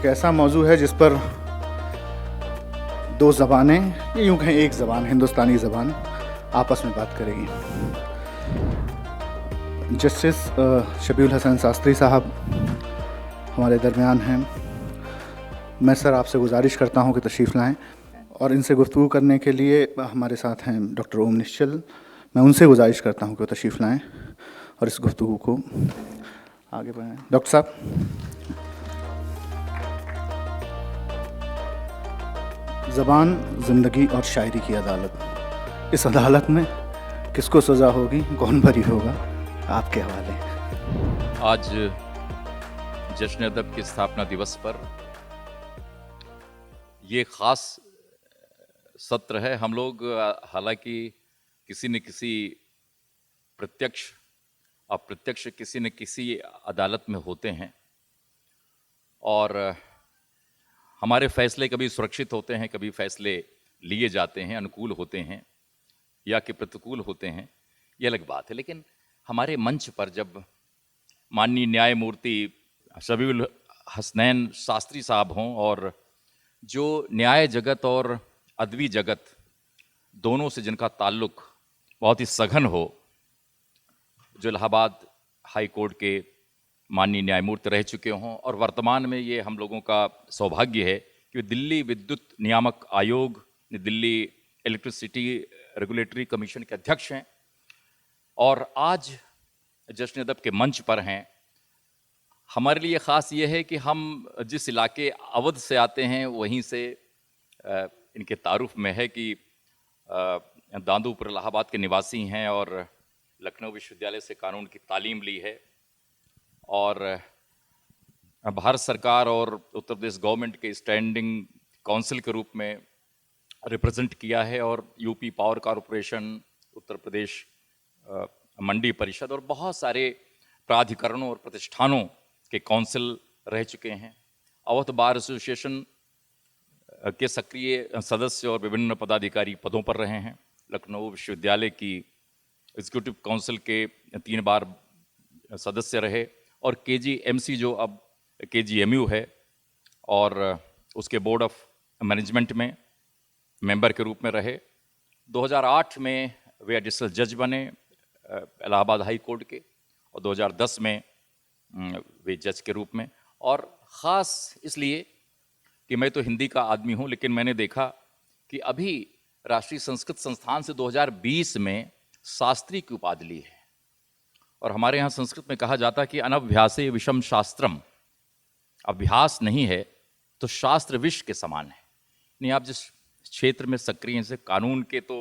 एक ऐसा मौजू है जिस पर दो ज़बानें, या यूँ कहें एक ज़बान, हिंदुस्तानी ज़बान आपस में बात करेगी। जस्टिस शबीउल हसन शास्त्री साहब हमारे दरमियान हैं। मैं सर आपसे गुजारिश करता हूं कि तशरीफ़ लाएं और इनसे गुफ्तगू करने के लिए हमारे साथ हैं डॉक्टर ओम निश्चल। मैं उनसे गुजारिश करता हूं कि वो तशरीफ़ लाएं और इस गुफ्तगू को आगे बढ़ाएं। डॉक्टर साहब, ज़बान, ज़िंदगी और शायरी की अदालत, इस अदालत में किसको सज़ा होगी, कौन बरी होगा, आपके हवाले। आज जश्न अदब के स्थापना दिवस पर ये ख़ास सत्र है। हम लोग हालांकि किसी न किसी प्रत्यक्ष अप्रत्यक्ष किसी न किसी अदालत में होते हैं और हमारे फैसले कभी सुरक्षित होते हैं, कभी फैसले लिए जाते हैं, अनुकूल होते हैं या कि प्रतिकूल होते हैं, ये अलग बात है। लेकिन हमारे मंच पर जब माननीय न्यायमूर्ति शबीउल हसनैन शास्त्री साहब हों और जो न्याय जगत और अदबी जगत दोनों से जिनका ताल्लुक बहुत ही सघन हो, जो इलाहाबाद हाई कोर्ट के माननीय न्यायमूर्ति रह चुके हों और वर्तमान में ये हम लोगों का सौभाग्य है कि दिल्ली विद्युत नियामक आयोग, दिल्ली इलेक्ट्रिसिटी रेगुलेटरी कमीशन के अध्यक्ष हैं और आज जश्न अदब के मंच पर हैं। हमारे लिए ख़ास ये है कि हम जिस इलाके अवध से आते हैं वहीं से इनके तारुफ में है कि दांदूपुर इलाहाबाद के निवासी हैं और लखनऊ विश्वविद्यालय से कानून की तालीम ली है और भारत सरकार और उत्तर प्रदेश गवर्नमेंट के स्टैंडिंग काउंसिल के रूप में रिप्रेजेंट किया है और UP power corporation, Uttar Pradesh मंडी परिषद और बहुत सारे प्राधिकरणों और प्रतिष्ठानों के काउंसिल रह चुके हैं। अवध बार एसोसिएशन के सक्रिय सदस्य और विभिन्न पदाधिकारी पदों पर रहे हैं। लखनऊ विश्वविद्यालय की एग्जीक्यूटिव काउंसिल के 3 बार सदस्य रहे और KGMC जो अब KGMU है और उसके बोर्ड ऑफ मैनेजमेंट में मेंबर के रूप में रहे। 2008 में वे एडिशनल जज बने इलाहाबाद हाई कोर्ट के और 2010 में वे जज के रूप में। और ख़ास इसलिए कि मैं तो हिंदी का आदमी हूँ, लेकिन मैंने देखा कि अभी राष्ट्रीय संस्कृत संस्थान से 2020 में शास्त्री की उपाधि ली है और हमारे यहाँ संस्कृत में कहा जाता है कि अनभ्यासे विषम शास्त्रम। अभ्यास नहीं है तो शास्त्र विष के समान है। नहीं, आप जिस क्षेत्र में सक्रिय हैं, जैसे कानून के तो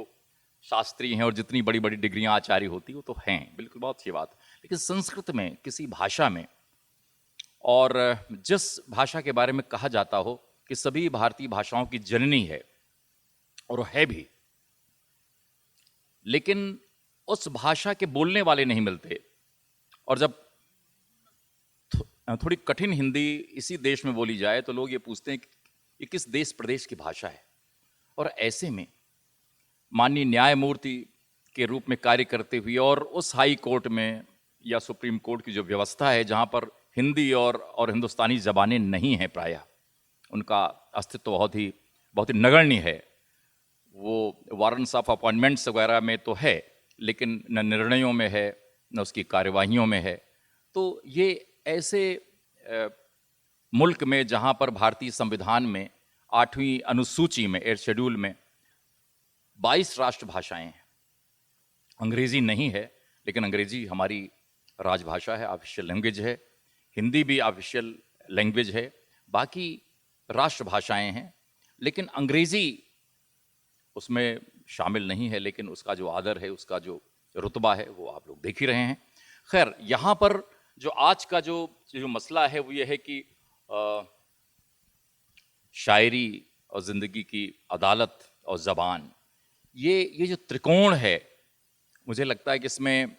शास्त्री हैं और जितनी बड़ी बड़ी डिग्रियां आचार्य होती वो तो हैं, बिल्कुल बहुत अच्छी बात। लेकिन संस्कृत में, किसी भाषा में, और जिस भाषा के बारे में कहा जाता हो कि सभी भारतीय भाषाओं की जननी है और वो है भी, लेकिन उस भाषा के बोलने वाले नहीं मिलते और जब थोड़ी कठिन हिंदी इसी देश में बोली जाए तो लोग ये पूछते हैं कि ये किस देश प्रदेश की भाषा है। और ऐसे में माननीय न्यायमूर्ति के रूप में कार्य करते हुए और उस हाई कोर्ट में या सुप्रीम कोर्ट की जो व्यवस्था है जहाँ पर हिंदी और हिंदुस्तानी ज़बानें नहीं हैं, प्रायः उनका अस्तित्व बहुत ही नगण्य है। वो वारंट्स ऑफ अपॉइंटमेंट्स वगैरह में तो है, लेकिन न निर्णयों में है न उसकी कार्यवाहियों में है। तो ये ऐसे मुल्क में जहाँ पर भारतीय संविधान में 8वीं अनुसूची में, 8th शेड्यूल में 22 राष्ट्रभाषाएं हैं। अंग्रेजी नहीं है, लेकिन अंग्रेजी हमारी राजभाषा है, ऑफिशियल लैंग्वेज है। हिंदी भी ऑफिशियल लैंग्वेज है। बाकी राष्ट्रभाषाएं हैं, लेकिन अंग्रेजी उसमें शामिल नहीं है। लेकिन उसका जो आदर है, उसका जो रुतबा है, वो आप लोग देख ही रहे हैं। खैर, यहाँ पर जो आज का जो मसला है वो ये है कि शायरी और ज़िंदगी की अदालत और ज़बान, ये जो त्रिकोण है, मुझे लगता है कि इसमें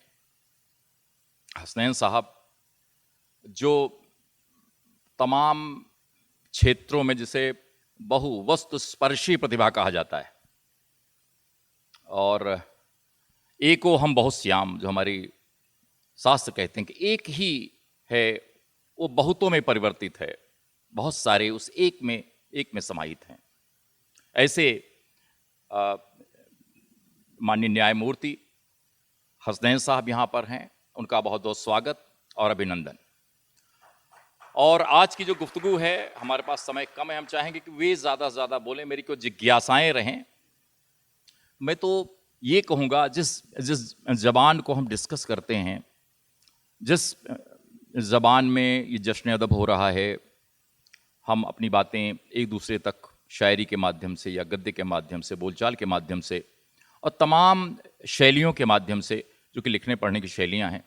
हसनैन साहब जो तमाम क्षेत्रों में जिसे बहुवस्तुस्पर्शी प्रतिभा कहा जाता है और एको हम बहुश्याम, जो हमारी शास्त्र कहते हैं कि एक ही है वो बहुतों में परिवर्तित है। बहुत सारे उस एक में समाहित हैं। ऐसे माननीय न्यायमूर्ति हसनैन साहब यहाँ पर हैं, उनका बहुत बहुत स्वागत और अभिनंदन। और आज की जो गुफ्तगू है, हमारे पास समय कम है, हम चाहेंगे कि वे ज़्यादा से ज़्यादा बोलें, मेरी कुछ जिज्ञासाएं रहें। मैं तो ये कहूँगा, जिस ज़बान को हम डिस्कस करते हैं, जिस ज़बान में ये जश्न अदब हो रहा है, हम अपनी बातें एक दूसरे तक शायरी के माध्यम से या गद्य के माध्यम से, बोलचाल के माध्यम से और तमाम शैलियों के माध्यम से, जो कि लिखने पढ़ने की शैलियाँ हैं,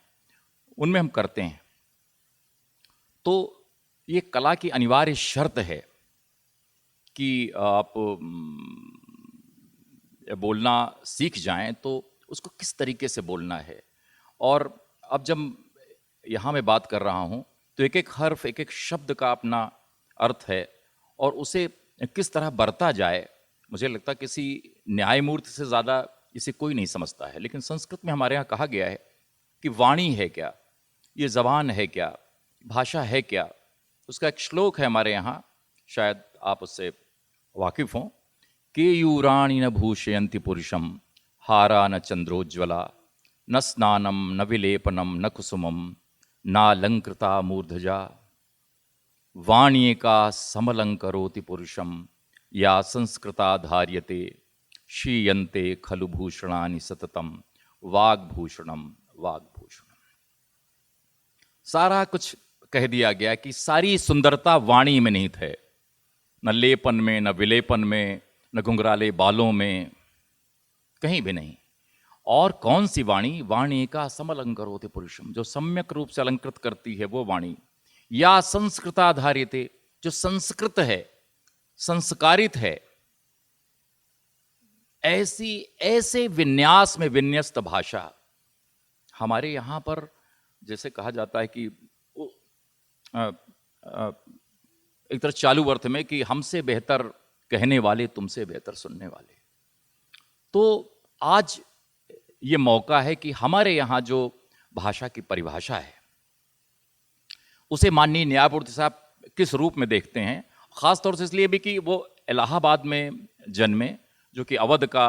उनमें हम करते हैं। तो ये कला की अनिवार्य शर्त है कि आप बोलना सीख जाएं, तो उसको किस तरीके से बोलना है। और अब जब यहाँ मैं बात कर रहा हूँ, तो एक एक हर्फ, एक एक शब्द का अपना अर्थ है, और उसे किस तरह बरता जाए, मुझे लगता है किसी न्यायमूर्ति से ज़्यादा इसे कोई नहीं समझता है। लेकिन संस्कृत में हमारे यहाँ कहा गया है कि वाणी है क्या, ये ज़बान है क्या, भाषा है क्या। उसका एक श्लोक है हमारे यहाँ, शायद आप उससे वाकिफ़ हों। केयूराणि न भूषयन्ति पुरुषम, हारा न चंद्रोज्ज्वला, न स्नानम न विलेपनम न कुसुमम, नालंकृता मूर्धजा, वाण्येका समलंकरोति पुरुषम, या संस्कृता धार्यते, क्षीयन्ते खलु भूषणानि सततम, वाग्भूषणम वाग्भूषणम। सारा कुछ कह दिया गया कि सारी सुंदरता वाणी में निहित है, न लेपन में, न विलेपन में, न घुंघराले बालों में, कहीं भी नहीं। और कौन सी वाणी? वाणी का समलंकर होते पुरुषम, जो सम्यक रूप से अलंकृत करती है वो वाणी। या संस्कृताधार्यते, जो संस्कृत है, संस्कारित है, ऐसे विन्यास में विन्यस्त भाषा। हमारे यहाँ पर जैसे कहा जाता है कि एक तरह चालू अर्थ में कि हमसे बेहतर कहने वाले, तुमसे बेहतर सुनने वाले। तो आज ये मौका है कि हमारे यहाँ जो भाषा की परिभाषा है, उसे माननीय न्यायमूर्ति साहब किस रूप में देखते हैं। ख़ास तौर से इसलिए भी कि वो इलाहाबाद में जन्मे, जो कि अवध का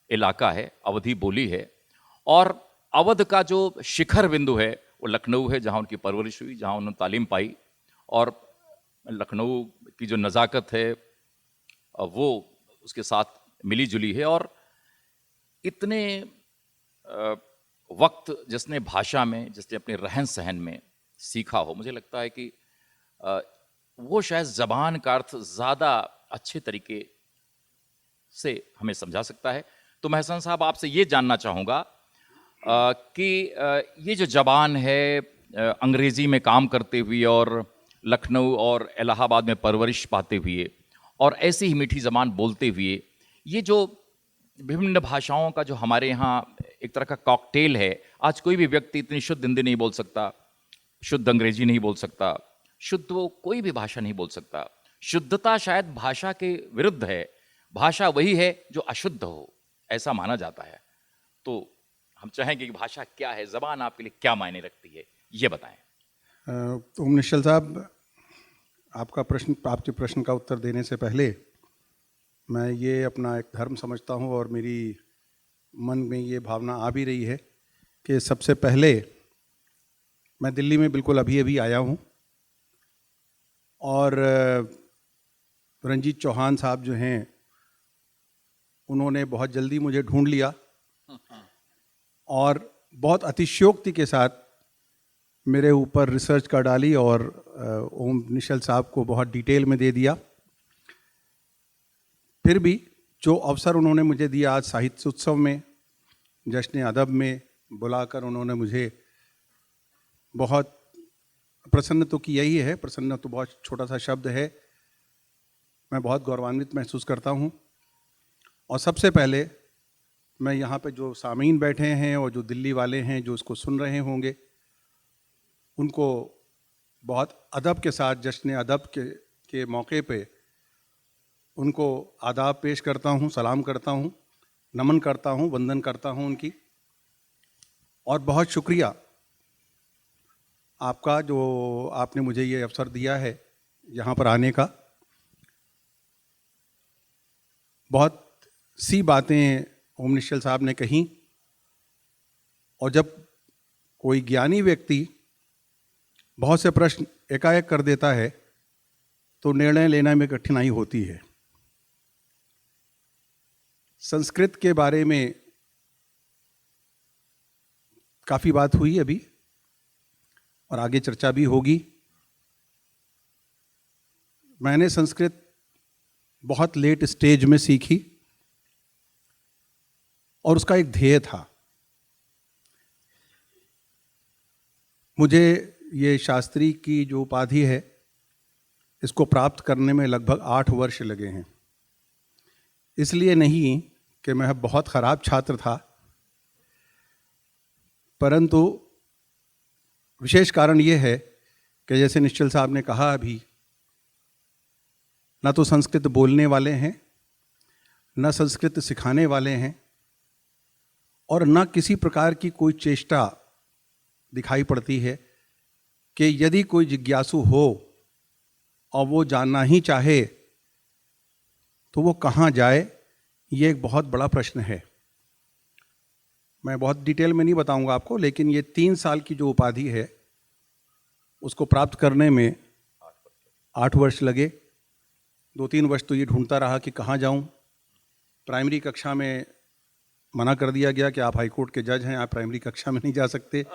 इलाका है, अवधी बोली है, और अवध का जो शिखर बिंदु है वो लखनऊ है, जहाँ उनकी परवरिश हुई, जहाँ उन्होंने तालीम पाई। और लखनऊ की जो नज़ाकत है वो उसके साथ मिली जुली है। और इतने वक्त जिसने भाषा में, जिसने अपने रहन सहन में सीखा हो, मुझे लगता है कि वो शायद ज़बान का अर्थ ज़्यादा अच्छे तरीके से हमें समझा सकता है। तो मैं हसन साहब आपसे ये जानना चाहूँगा कि ये जो ज़बान है, अंग्रेज़ी में काम करते हुए और लखनऊ और इलाहाबाद में परवरिश पाते हुए और ऐसी ही मीठी ज़बान बोलते हुए, ये जो विभिन्न भाषाओं का जो हमारे यहाँ एक तरह का कॉकटेल है, आज कोई भी व्यक्ति इतनी शुद्ध हिंदी नहीं बोल सकता, शुद्ध अंग्रेजी नहीं बोल सकता, शुद्ध वो कोई भी भाषा नहीं बोल सकता। शुद्धता शायद भाषा के विरुद्ध है, भाषा वही है जो अशुद्ध हो, ऐसा माना जाता है। तो हम चाहेंगे कि भाषा क्या है, ज़बान आपके लिए क्या मायने रखती है, ये बताएं। ओम निश्चल साहब, आपके प्रश्न का उत्तर देने से पहले मैं ये अपना एक धर्म समझता हूँ, और मेरी मन में ये भावना आ भी रही है कि सबसे पहले मैं दिल्ली में बिल्कुल अभी आया हूँ, और रंजीत चौहान साहब जो हैं, उन्होंने बहुत जल्दी मुझे ढूंढ लिया और बहुत अतिशयोक्ति के साथ मेरे ऊपर रिसर्च कर डाली और ओम निश्चल साहब को बहुत डिटेल में दे दिया। फिर भी जो अवसर उन्होंने मुझे दिया आज साहित्य उत्सव में, जश्न अदब में बुलाकर, उन्होंने मुझे बहुत प्रसन्न तो किया ही है, प्रसन्न तो बहुत छोटा सा शब्द है, मैं बहुत गौरवान्वित महसूस करता हूँ। और सबसे पहले मैं यहाँ पे जो सामीन बैठे हैं और जो दिल्ली वाले हैं जो इसको सुन रहे होंगे, उनको बहुत अदब के साथ जश्न अदब के मौके पे उनको आदाब पेश करता हूँ, सलाम करता हूँ, नमन करता हूँ, वंदन करता हूँ उनकी। और बहुत शुक्रिया आपका जो आपने मुझे ये अवसर दिया है यहाँ पर आने का। बहुत सी बातें ओम निश्चल साहब ने कही, और जब कोई ज्ञानी व्यक्ति बहुत से प्रश्न एकाएक कर देता है तो निर्णय लेने में कठिनाई होती है। संस्कृत के बारे में काफ़ी बात हुई अभी, और आगे चर्चा भी होगी। मैंने संस्कृत बहुत लेट स्टेज में सीखी, और उसका एक ध्येय था। मुझे ये शास्त्री की जो उपाधि है, इसको प्राप्त करने में लगभग 8 वर्ष लगे हैं। इसलिए नहीं कि मैं बहुत खराब छात्र था, परंतु विशेष कारण ये है कि जैसे निश्चल साहब ने कहा अभी, ना तो संस्कृत बोलने वाले हैं, न संस्कृत सिखाने वाले हैं, और न किसी प्रकार की कोई चेष्टा दिखाई पड़ती है कि यदि कोई जिज्ञासु हो और वो जानना ही चाहे तो वो कहाँ जाए। ये एक बहुत बड़ा प्रश्न है। मैं बहुत डिटेल में नहीं बताऊंगा आपको, लेकिन ये 3 साल की जो उपाधि है उसको प्राप्त करने में 8 वर्ष लगे। 2-3 वर्ष तो ये ढूंढता रहा कि कहाँ जाऊं। प्राइमरी कक्षा में मना कर दिया गया कि आप हाईकोर्ट के जज हैं, आप प्राइमरी कक्षा में नहीं जा सकते।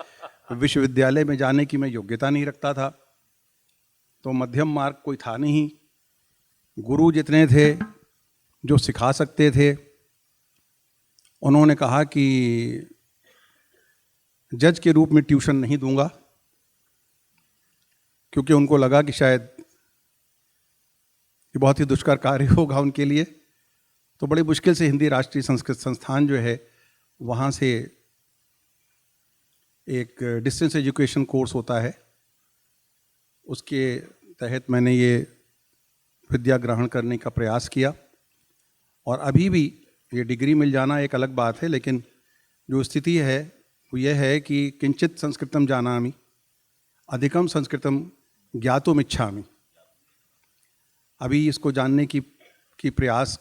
विश्वविद्यालय में जाने की मैं योग्यता नहीं रखता था, तो मध्यम मार्ग कोई था नहीं। गुरु जितने थे जो सिखा सकते थे, उन्होंने कहा कि जज के रूप में ट्यूशन नहीं दूंगा, क्योंकि उनको लगा कि शायद ये बहुत ही दुष्कर कार्य होगा उनके लिए। तो बड़ी मुश्किल से हिंदी राष्ट्रीय संस्कृत संस्थान जो है, वहाँ से एक डिस्टेंस एजुकेशन कोर्स होता है, उसके तहत मैंने ये विद्या ग्रहण करने का प्रयास किया। और अभी भी ये डिग्री मिल जाना एक अलग बात है, लेकिन जो स्थिति है वो ये है कि किंचित संस्कृतम जानामि, अधिकम संस्कृतम ज्ञातुमिच्छामि। अभी इसको जानने की प्रयास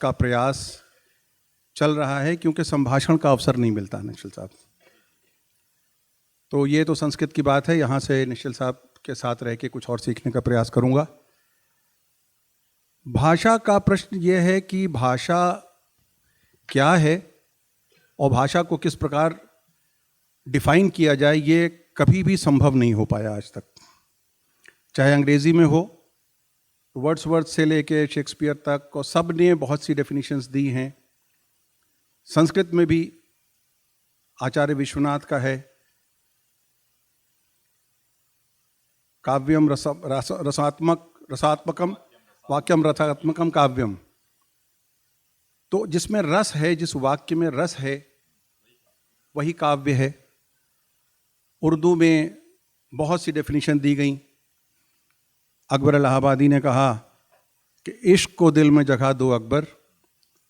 चल रहा है, क्योंकि संभाषण का अवसर नहीं मिलता निश्चल साहब। तो ये तो संस्कृत की बात है। यहाँ से निश्चल साहब के साथ रह के कुछ और सीखने का प्रयास करूँगा। भाषा का प्रश्न ये है कि भाषा क्या है और भाषा को किस प्रकार डिफाइन किया जाए, ये कभी भी संभव नहीं हो पाया आज तक। चाहे अंग्रेज़ी में हो, वर्ड्सवर्थ से लेके शेक्सपियर तक, और सब ने बहुत सी डेफिनेशंस दी हैं। संस्कृत में भी आचार्य विश्वनाथ का है, काव्यम रसात्मकम वाक्यम रसात्मकम काव्यम। तो जिसमें रस है, जिस वाक्य में रस है, वही काव्य है। उर्दू में बहुत सी डेफिनेशन दी गई। अकबर इलाहाबादी ने कहा कि इश्क को दिल में जगह दो अकबर,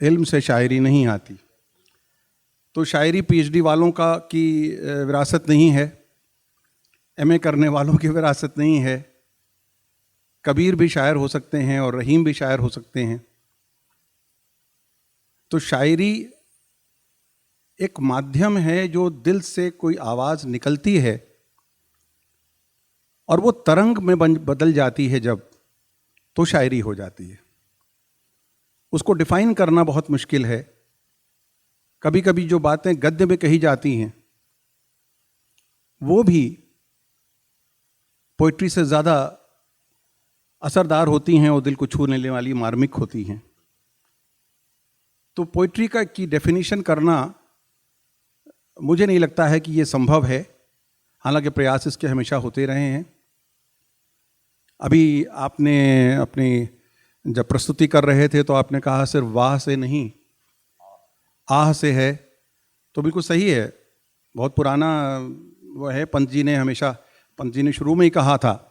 इल्म से शायरी नहीं आती। तो शायरी पीएचडी वालों की विरासत नहीं है, एमए करने वालों की विरासत नहीं है। कबीर भी शायर हो सकते हैं और रहीम भी शायर हो सकते हैं। तो शायरी एक माध्यम है जो दिल से कोई आवाज़ निकलती है और वो तरंग में बदल जाती है, जब तो शायरी हो जाती है। उसको डिफाइन करना बहुत मुश्किल है। कभी कभी जो बातें गद्य में कही जाती हैं वो भी पोइट्री से ज़्यादा असरदार होती हैं और दिल को छू लेने वाली मार्मिक होती हैं। तो पोइट्री की डेफिनेशन करना मुझे नहीं लगता है कि ये संभव है, हालांकि प्रयास इसके हमेशा होते रहे हैं। अभी आपने अपनी जब प्रस्तुति कर रहे थे तो आपने कहा सिर्फ वाह से नहीं, आह से है, तो बिल्कुल सही है। बहुत पुराना वो है, पंत जी ने शुरू में ही कहा था,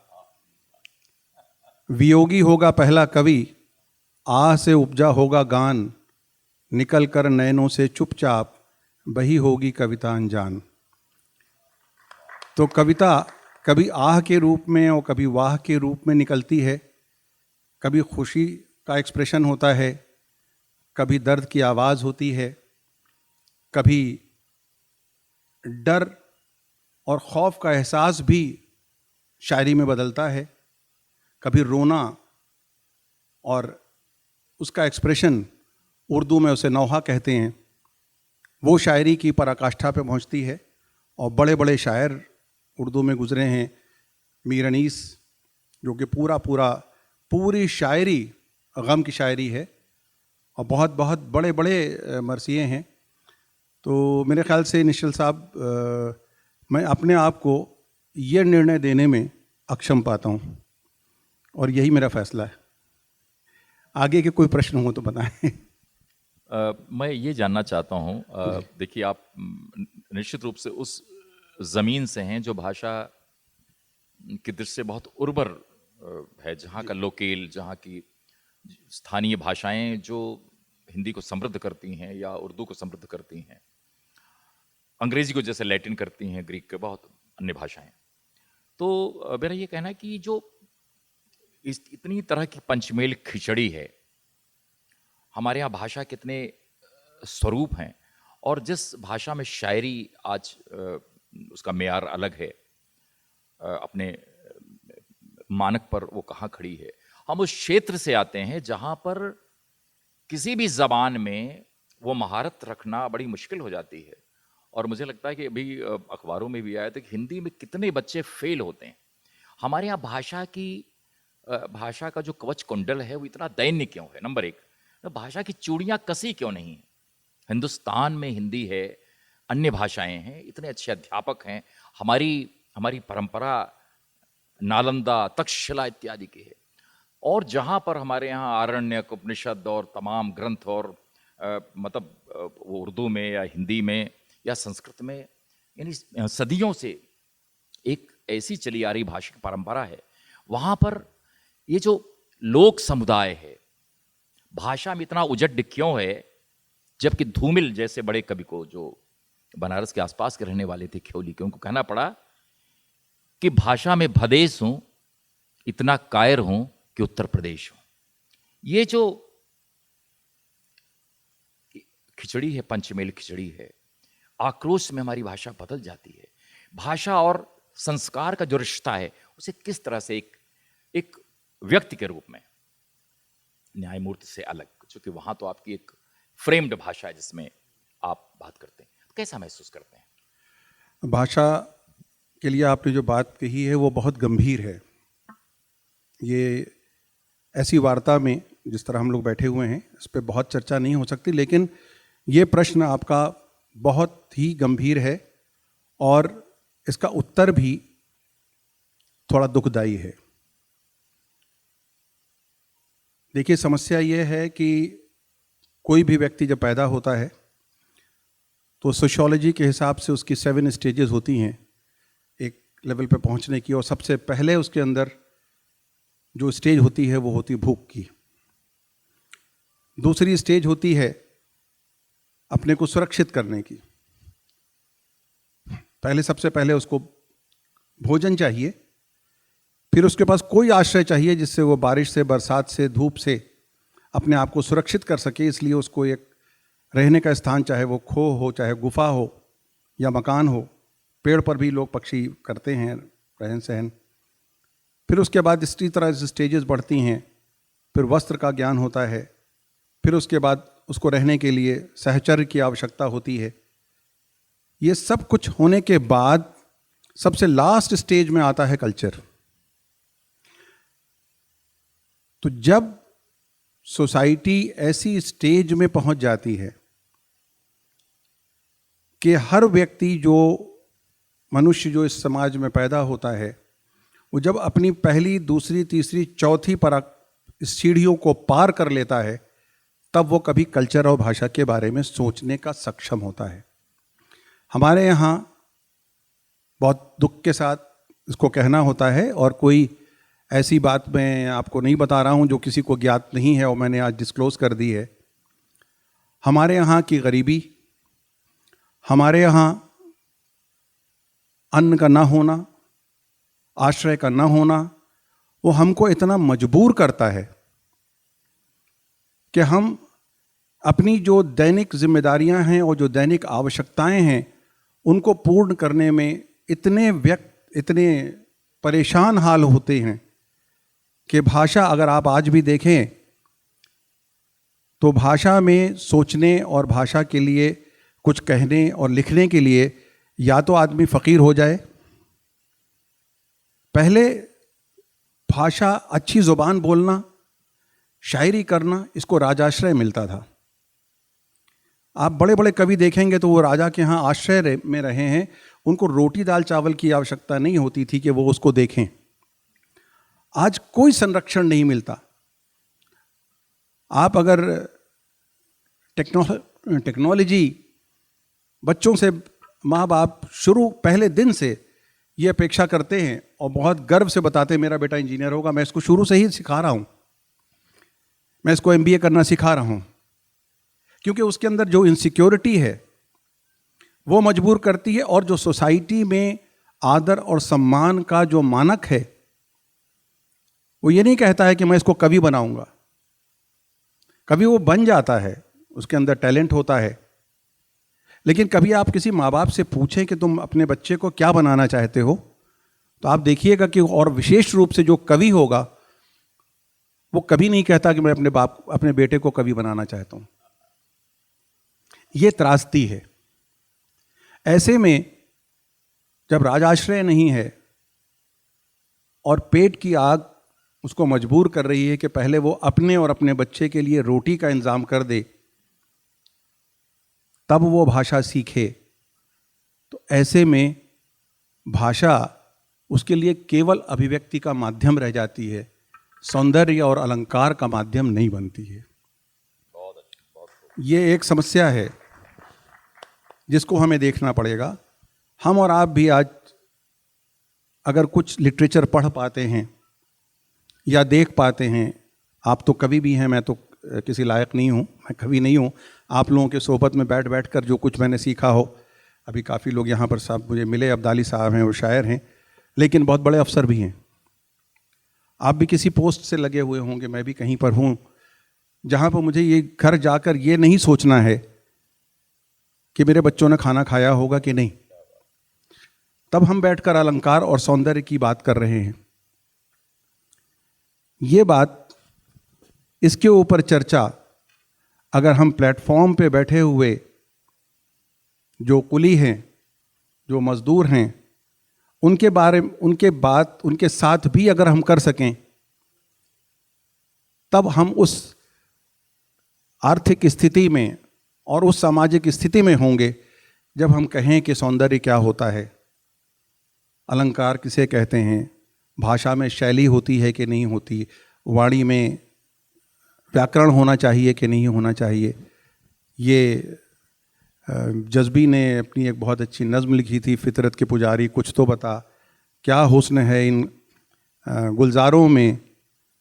वियोगी होगा पहला कवि, आह से उपजा होगा गान, निकल कर नैनों से चुपचाप बही होगी कविता अनजान। तो कविता कभी आह के रूप में और कभी वाह के रूप में निकलती है, कभी खुशी का एक्सप्रेशन होता है, कभी दर्द की आवाज़ होती है, कभी डर और खौफ का एहसास भी शायरी में बदलता है, कभी रोना और उसका एक्सप्रेशन, उर्दू में उसे नौहा कहते हैं, वो शायरी की पराकाष्ठा पे पहुंचती है। और बड़े बड़े शायर उर्दू में गुजरे हैं, मीर अनीस जो कि पूरी शायरी गम की शायरी है, और बहुत बहुत बड़े बड़े मरसिए हैं। तो मेरे ख़्याल से निश्चल साहब, मैं अपने आप को ये निर्णय देने में अक्षम पाता हूँ, और यही मेरा फ़ैसला है। आगे के कोई प्रश्न हो तो बताएं। मैं ये जानना चाहता हूँ, देखिए आप निश्चित रूप से उस ज़मीन से हैं जो भाषा की दृष्टि से बहुत उर्वर है, जहाँ का लोकेल, जहाँ की स्थानीय भाषाएं जो हिंदी को समृद्ध करती हैं या उर्दू को समृद्ध करती हैं, अंग्रेजी को जैसे लैटिन करती हैं, ग्रीक के बहुत अन्य भाषाएं। तो मेरा ये कहना है कि जो इतनी तरह की पंचमेल खिचड़ी है, हमारे यहाँ भाषा कितने स्वरूप हैं, और जिस भाषा में शायरी आज उसका मेयार अलग है, अपने मानक पर वो कहाँ खड़ी है। हम उस क्षेत्र से आते हैं जहाँ पर किसी भी ज़बान में वो महारत रखना बड़ी मुश्किल हो जाती है। और मुझे लगता है कि अभी अखबारों में भी आया था कि हिंदी में कितने बच्चे फेल होते हैं। हमारे यहाँ भाषा का जो कवच कुंडल है वो इतना दैन्य क्यों है? नंबर एक, भाषा की चूड़ियाँ कसी क्यों नहीं है? हिंदुस्तान में हिंदी है, अन्य भाषाएं हैं, इतने अच्छे अध्यापक हैं, हमारी परंपरा नालंदा, तक्षशिला इत्यादि की है। और जहाँ पर हमारे यहाँ आरण्यक, उपनिषद और तमाम ग्रंथ और मतलब वो उर्दू में या हिंदी में या संस्कृत में, यानी सदियों से एक ऐसी चली आ रही भाषिक परंपरा है, वहाँ पर ये जो लोक समुदाय है, भाषा में इतना उजड्ड क्यों है? जबकि धूमिल जैसे बड़े कवि को, जो बनारस के आसपास के रहने वाले थे, ख्योली के, उनको कहना पड़ा कि भाषा में भदेश हूं, इतना कायर हूं कि उत्तर प्रदेश हूं। ये जो खिचड़ी है, पंचमेल खिचड़ी है, आक्रोश में हमारी भाषा बदल जाती है। भाषा और संस्कार का जो रिश्ता है, उसे किस तरह से एक व्यक्ति के रूप में, न्यायमूर्ति से अलग, क्योंकि वहां तो आपकी एक फ्रेम्ड भाषा है जिसमें आप बात करते हैं, तो कैसा महसूस करते हैं? भाषा के लिए आपने जो बात कही है वो बहुत गंभीर है। ये ऐसी वार्ता में जिस तरह हम लोग बैठे हुए हैं, इस पर बहुत चर्चा नहीं हो सकती, लेकिन ये प्रश्न आपका बहुत ही गंभीर है और इसका उत्तर भी थोड़ा दुखदाई है। देखिए, समस्या ये है कि कोई भी व्यक्ति जब पैदा होता है तो सोशियोलॉजी के हिसाब से उसकी 7 स्टेजेस होती हैं एक लेवल पे पहुंचने की, और सबसे पहले उसके अंदर जो स्टेज होती है वो होती है भूख की। दूसरी स्टेज होती है अपने को सुरक्षित करने की। सबसे पहले उसको भोजन चाहिए, फिर उसके पास कोई आश्रय चाहिए जिससे वो बारिश से, बरसात से, धूप से अपने आप को सुरक्षित कर सके। इसलिए उसको एक रहने का स्थान, चाहे वो खो हो, चाहे गुफा हो या मकान हो। पेड़ पर भी लोग पक्षी करते हैं रहन सहन। फिर उसके बाद इसी तरह से स्टेजेस बढ़ती हैं। फिर वस्त्र का ज्ञान होता है, फिर उसके बाद उसको रहने के लिए सहचर्य की आवश्यकता होती है। ये सब कुछ होने के बाद सबसे लास्ट स्टेज में आता है कल्चर। तो जब सोसाइटी ऐसी स्टेज में पहुंच जाती है कि हर व्यक्ति, जो मनुष्य जो इस समाज में पैदा होता है, वो जब अपनी पहली, दूसरी, तीसरी, चौथी पर सीढ़ियों को पार कर लेता है, तब वो कभी कल्चर और भाषा के बारे में सोचने का सक्षम होता है। हमारे यहाँ बहुत दुख के साथ इसको कहना होता है, और कोई ऐसी बात मैं आपको नहीं बता रहा हूँ जो किसी को ज्ञात नहीं है और मैंने आज डिस्क्लोज कर दी है। हमारे यहाँ की गरीबी, हमारे यहाँ अन्न का ना होना, आश्रय का ना होना, वो हमको इतना मजबूर करता है कि हम अपनी जो दैनिक जिम्मेदारियां हैं और जो दैनिक आवश्यकताएं हैं उनको पूर्ण करने में इतने परेशान हाल होते हैं कि भाषा, अगर आप आज भी देखें तो भाषा में सोचने और भाषा के लिए कुछ कहने और लिखने के लिए या तो आदमी फ़कीर हो जाए। पहले भाषा, अच्छी ज़ुबान बोलना, शायरी करना, इसको राजाश्रय मिलता था। आप बड़े बड़े कवि देखेंगे तो वो राजा के यहाँ आश्रय में रहे हैं, उनको रोटी दाल चावल की आवश्यकता नहीं होती थी कि वो उसको देखें। आज कोई संरक्षण नहीं मिलता। आप अगर टेक्नोलॉजी, बच्चों से माँ बाप पहले दिन से ये अपेक्षा करते हैं और बहुत गर्व से बताते हैं मेरा बेटा इंजीनियर होगा, मैं इसको शुरू से ही सिखा रहा हूँ, मैं इसको MBA करना सिखा रहा हूँ, क्योंकि उसके अंदर जो इनसिक्योरिटी है वो मजबूर करती है। और जो सोसाइटी में आदर और सम्मान का जो मानक है वो ये नहीं कहता है कि मैं इसको कवि बनाऊंगा। कभी वो बन जाता है, उसके अंदर टैलेंट होता है, लेकिन कभी आप किसी माँ बाप से पूछें कि तुम अपने बच्चे को क्या बनाना चाहते हो, तो आप देखिएगा कि, और विशेष रूप से जो कवि होगा, वो कभी नहीं कहता कि मैं अपने बेटे को कवि बनाना चाहता हूँ। ये त्रासदी है। ऐसे में जब राजाश्रय नहीं है और पेट की आग उसको मजबूर कर रही है कि पहले वो अपने और अपने बच्चे के लिए रोटी का इंतजाम कर दे, तब वो भाषा सीखे, तो ऐसे में भाषा उसके लिए केवल अभिव्यक्ति का माध्यम रह जाती है, सौंदर्य और अलंकार का माध्यम नहीं बनती है। ये एक समस्या है जिसको हमें देखना पड़ेगा। हम और आप भी आज अगर कुछ लिटरेचर पढ़ पाते हैं या देख पाते हैं, आप तो कवि भी हैं, मैं तो किसी लायक नहीं हूँ, मैं कवि नहीं हूँ। आप लोगों के सोहबत में बैठ कर जो कुछ मैंने सीखा हो, अभी काफ़ी लोग यहाँ पर साहब मुझे मिले, अब्दाली साहब हैं, वो शायर हैं, लेकिन बहुत बड़े अफसर भी हैं। आप भी किसी पोस्ट से लगे हुए होंगे, मैं भी कहीं पर हूँ जहाँ पर मुझे ये घर जाकर ये नहीं सोचना है कि मेरे बच्चों ने खाना खाया होगा कि नहीं, तब हम बैठकर अलंकार और सौंदर्य की बात कर रहे हैं। ये बात, इसके ऊपर चर्चा अगर हम प्लेटफॉर्म पे बैठे हुए जो कुली हैं, जो मजदूर हैं, उनके साथ भी अगर हम कर सकें, तब हम उस आर्थिक स्थिति में और उस सामाजिक स्थिति में होंगे जब हम कहें कि सौंदर्य क्या होता है, अलंकार किसे कहते हैं, भाषा में शैली होती है कि नहीं होती, वाणी में व्याकरण होना चाहिए कि नहीं होना चाहिए। ये जज़्बी ने अपनी एक बहुत अच्छी नज़्म लिखी थी, फितरत के पुजारी कुछ तो बता, क्या हुस्न है इन गुलजारों में,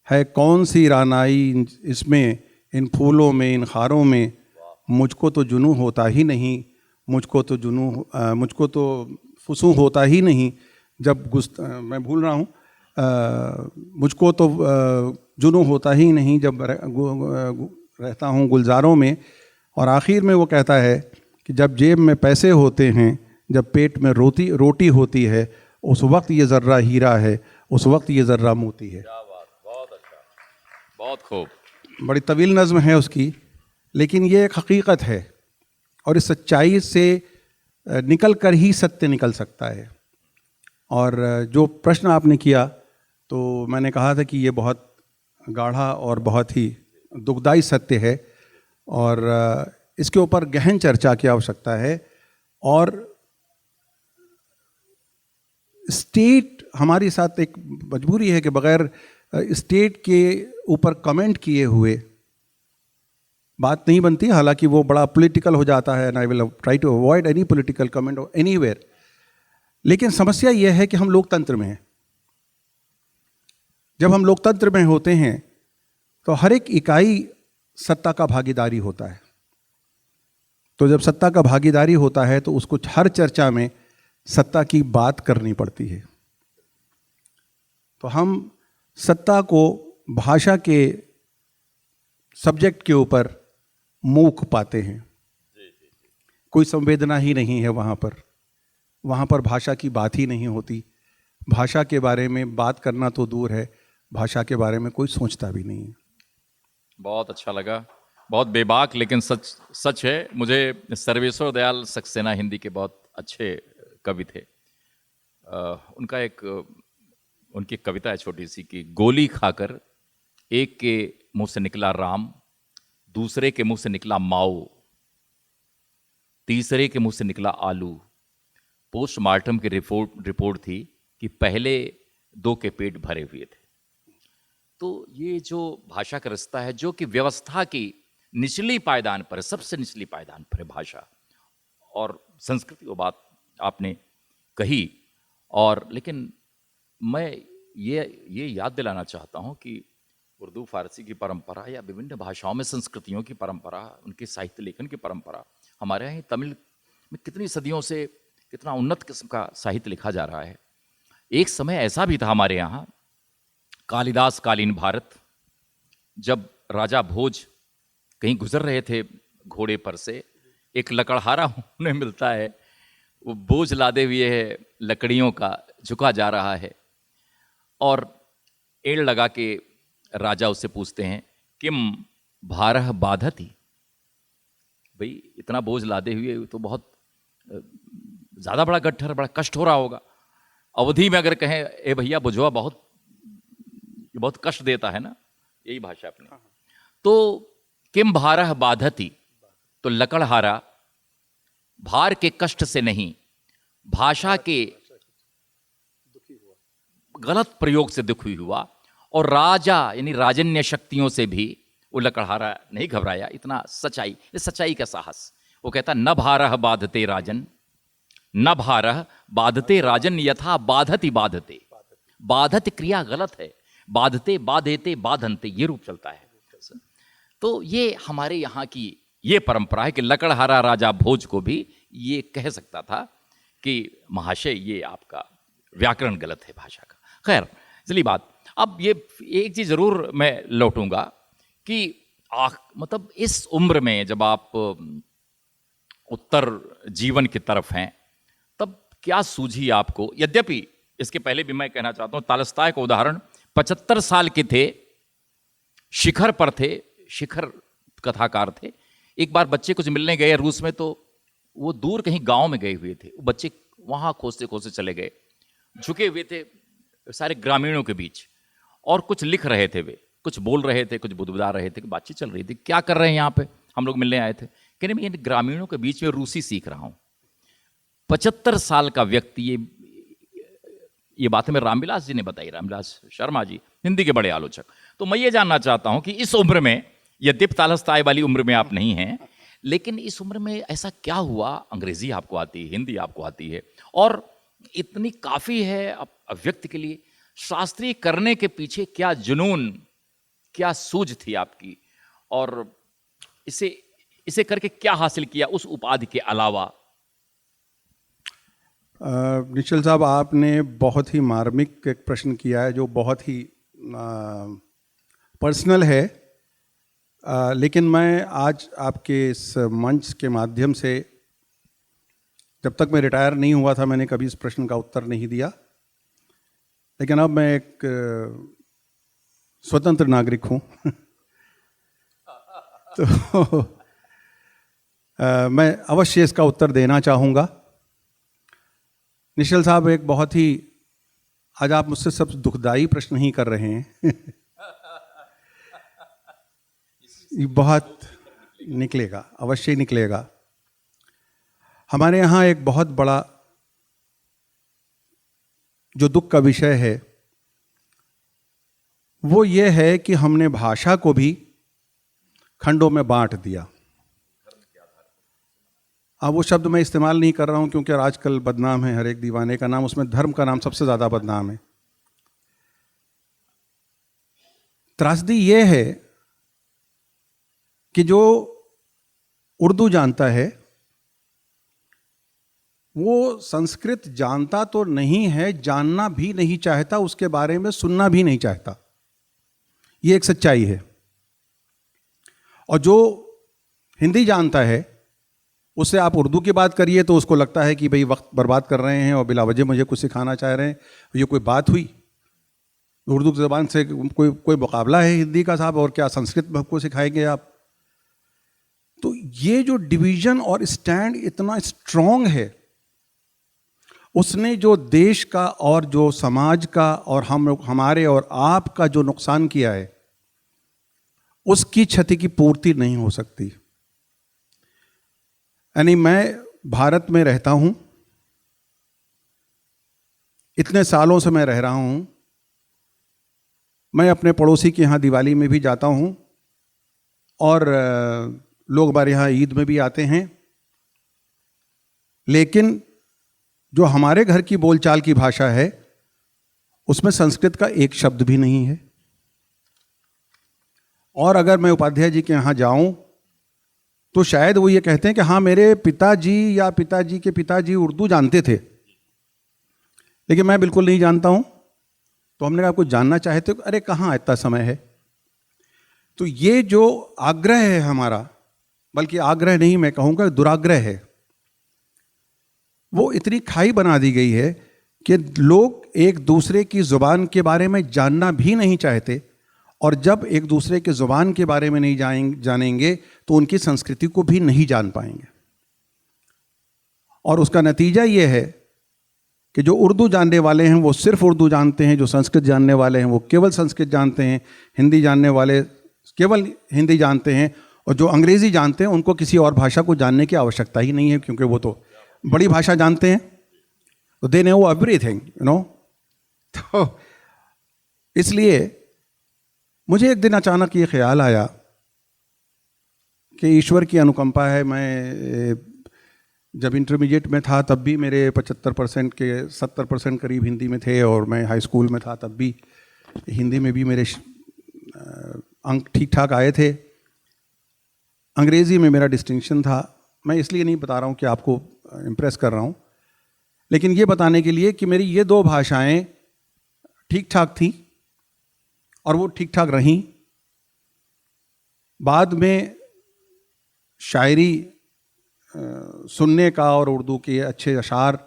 है कौन सी रानाई इसमें, इन फूलों में, इन खारों में, मुझको तो जुनूं होता ही नहीं, मुझको तो फुसूं होता ही नहीं, मैं भूल रहा हूँ, मुझको तो जुनूं होता ही नहीं जब रहता हूँ गुलजारों में। और आखिर में वो कहता है कि जब जेब में पैसे होते हैं, जब पेट में रोटी होती है, उस वक्त ये ज़र्रा हीरा है, उस वक्त ये ज़र्रा मोती है। बहुत अच्छा, बहुत खूब। बड़ी तवील नज़्म है उसकी, लेकिन ये एक हकीकत है और इस सच्चाई से निकल कर ही सत्य निकल सकता है। और जो प्रश्न आपने किया, तो मैंने कहा था कि ये बहुत गाढ़ा और बहुत ही दुखदाई सत्य है और इसके ऊपर गहन चर्चा की आवश्यकता है। और स्टेट हमारे साथ एक मजबूरी है कि बग़ैर स्टेट के ऊपर कमेंट किए हुए बात नहीं बनती। हालांकि वो बड़ा पॉलिटिकल हो जाता है, and I will try to avoid any political comment anywhere. लेकिन समस्या यह है कि हम लोकतंत्र में हैं। जब हम लोकतंत्र में होते हैं तो हर एक इकाई सत्ता का भागीदारी होता है। तो जब सत्ता का भागीदारी होता है तो उसको हर चर्चा में सत्ता की बात करनी पड़ती है। तो हम सत्ता को भाषा के सब्जेक्ट के ऊपर मूक पाते हैं। कोई संवेदना ही नहीं है वहाँ पर। वहाँ पर भाषा की बात ही नहीं होती। भाषा के बारे में बात करना तो दूर है, भाषा के बारे में कोई सोचता भी नहीं है। बहुत अच्छा लगा, बहुत बेबाक लेकिन सच सच है। मुझे सर्वेश्वर दयाल सक्सेना हिंदी के बहुत अच्छे कवि थे। उनकी एक कविता है छोटी सी कि गोली खाकर एक के मुंह से निकला राम, दूसरे के मुंह से निकला माओ, तीसरे के मुंह से निकला आलू। पोस्टमार्टम की रिपोर्ट थी कि पहले दो के पेट भरे हुए थे। तो ये जो भाषा का रिश्ता है, जो कि व्यवस्था की निचली पायदान पर है, सबसे निचली पायदान पर है भाषा और संस्कृति, वो बात आपने कही। और लेकिन मैं ये याद दिलाना चाहता हूँ कि उर्दू फारसी की परंपरा या विभिन्न भाषाओं में संस्कृतियों की परंपरा, उनके साहित्य लेखन की परंपरा, हमारे यहाँ तमिल में कितनी सदियों से कितना उन्नत किस्म का साहित्य लिखा जा रहा है। एक समय ऐसा भी था हमारे यहाँ, कालिदास कालीन भारत, जब राजा भोज कहीं गुजर रहे थे घोड़े पर से, एक लकड़हारा उन्हें मिलता है, वो बोझ लादे हुए है लकड़ियों का, झुका जा रहा है, और एड़ लगा के राजा उससे पूछते हैं किम भारह बाधती, भाई इतना बोझ लादे हुए तो बहुत ज़्यादा बड़ा गट्ठर, बड़ा कष्ट हो रहा होगा। अवधि में अगर कहें ए भैया बुझवा बहुत कष्ट देता है ना, यही भाषा अपनी। तो किम भारह बाधती, तो लकड़हारा भार के कष्ट से नहीं, भाषा के गलत प्रयोग से दुखी हुआ। और राजा यानी राजन्य शक्तियों से भी वो लकड़हारा नहीं घबराया। इतना सच्चाई, इस सच्चाई का साहस। वो कहता न भारह बाधते राजन, न भारह बाधते राजन यथा बाधति बाधते। बाधत क्रिया गलत है, बाधते बाधेते बाधनते ये रूप चलता है। तो ये हमारे यहाँ की ये परंपरा है कि लकड़हारा राजा भोज को भी ये कह सकता था कि महाशय ये आपका व्याकरण गलत है भाषा का। खैर चलिए बात, अब ये एक चीज़ ज़रूर मैं लौटूंगा कि मतलब इस उम्र में जब आप उत्तर जीवन की तरफ हैं, तब क्या सूझी आपको? यद्यपि इसके पहले भी मैं कहना चाहता हूँ, तालस्ताय का उदाहरण 75 साल के थे, शिखर पर थे, शिखर कथाकार थे। एक बार बच्चे कुछ मिलने गए रूस में, तो वो दूर कहीं गांव में गए हुए थे, वो बच्चे वहाँ खोजते खोजते चले गए, झुके हुए थे सारे ग्रामीणों के बीच, और कुछ लिख रहे थे, वे कुछ बोल रहे थे, कुछ बुदबुदा रहे थे, बातचीत चल रही थी। क्या कर रहे हैं यहाँ पे? हम लोग मिलने आए थे। कह रहे मैं इन ग्रामीणों के बीच में रूसी सीख रहा हूँ। 75 साल का व्यक्ति, ये बात हमें रामविलास जी ने बताई, रामविलास शर्मा जी, हिंदी के बड़े आलोचक। तो मैं ये जानना चाहता हूँ कि इस उम्र में, यद्यपि तालस्ताय वाली उम्र में आप नहीं हैं, लेकिन इस उम्र में ऐसा क्या हुआ? अंग्रेजी आपको आती है, हिंदी आपको आती है, और इतनी काफ़ी है अभिव्यक्ति के लिए। शास्त्रीय करने के पीछे क्या जुनून, क्या सूझ थी आपकी, और इसे करके क्या हासिल किया उस उपाधि के अलावा? निश्चल साहब, आपने बहुत ही मार्मिक एक प्रश्न किया है, जो बहुत ही पर्सनल है। लेकिन मैं आज आपके इस मंच के माध्यम से, जब तक मैं रिटायर नहीं हुआ था मैंने कभी इस प्रश्न का उत्तर नहीं दिया, लेकिन अब मैं एक स्वतंत्र नागरिक हूँ तो मैं अवश्य इसका उत्तर देना चाहूँगा। निश्चल साहब, एक बहुत ही, आज आप मुझसे सब दुखदाई प्रश्न ही कर रहे हैं ये बहुत निकलेगा, अवश्य निकलेगा। हमारे यहाँ एक बहुत बड़ा जो दुख का विषय है वो ये है कि हमने भाषा को भी खंडों में बांट दिया। अब वो शब्द मैं इस्तेमाल नहीं कर रहा हूं क्योंकि आजकल बदनाम है हर एक दीवाने का नाम, उसमें धर्म का नाम सबसे ज्यादा बदनाम है। त्रासदी ये है कि जो उर्दू जानता है वो संस्कृत जानता तो नहीं है, जानना भी नहीं चाहता, उसके बारे में सुनना भी नहीं चाहता। ये एक सच्चाई है। और जो हिंदी जानता है उससे आप उर्दू की बात करिए तो उसको लगता है कि भाई वक्त बर्बाद कर रहे हैं और बिला वजह मुझे कुछ सिखाना चाह रहे हैं। ये कोई बात हुई? उर्दू की ज़बान से कोई मुकाबला है हिंदी का साहब? और क्या संस्कृत में आपको सिखाएंगे आप? तो ये जो डिवीज़न और स्टैंड इतना स्ट्रॉन्ग है, उसने जो देश का और जो समाज का और हमारे और आपका जो नुकसान किया है, उसकी क्षति की पूर्ति नहीं हो सकती। यानी मैं भारत में रहता हूं, इतने सालों से मैं रह रहा हूं, मैं अपने पड़ोसी के यहाँ दिवाली में भी जाता हूं और लोग हमारे यहाँ ईद में भी आते हैं, लेकिन जो हमारे घर की बोलचाल की भाषा है उसमें संस्कृत का एक शब्द भी नहीं है। और अगर मैं उपाध्याय जी के यहाँ जाऊं तो शायद वो ये कहते हैं कि हाँ मेरे पिताजी या पिताजी के पिताजी उर्दू जानते थे, लेकिन मैं बिल्कुल नहीं जानता हूं। तो हमने कहा, आपको जानना चाहते हो? अरे कहाँ इतना समय है। तो ये जो आग्रह है हमारा, बल्कि आग्रह नहीं, मैं कहूँगा दुराग्रह है, वो इतनी खाई बना दी गई है कि लोग एक दूसरे की ज़ुबान के बारे में जानना भी नहीं चाहते, और जब एक दूसरे के ज़ुबान के बारे में नहीं जानेंगे तो उनकी संस्कृति को भी नहीं जान पाएंगे। और उसका नतीजा ये है कि जो उर्दू जानने वाले हैं वो सिर्फ उर्दू जानते हैं, जो संस्कृत जानने वाले हैं वो केवल संस्कृत जानते हैं, हिंदी जानने वाले केवल हिंदी जानते हैं, और जो अंग्रेज़ी जानते हैं उनको किसी और भाषा को जानने की आवश्यकता ही नहीं है, क्योंकि वो तो बड़ी भाषा जानते हैं, तो they know everything, you know. तो इसलिए मुझे एक दिन अचानक ये ख्याल आया कि ईश्वर की अनुकंपा है। मैं जब इंटरमीडिएट में था तब भी मेरे 75% के 70% करीब हिंदी में थे, और मैं हाई स्कूल में था तब भी हिंदी में भी मेरे अंक ठीक ठाक आए थे। अंग्रेज़ी में मेरा डिस्टिंक्शन था। मैं इसलिए नहीं बता रहा हूँ कि आपको इम्प्रेस कर रहा हूँ, लेकिन ये बताने के लिए कि मेरी ये दो भाषाएं ठीक ठाक थी और वो ठीक ठाक रहीं। बाद में शायरी सुनने का और उर्दू के अच्छे अशार,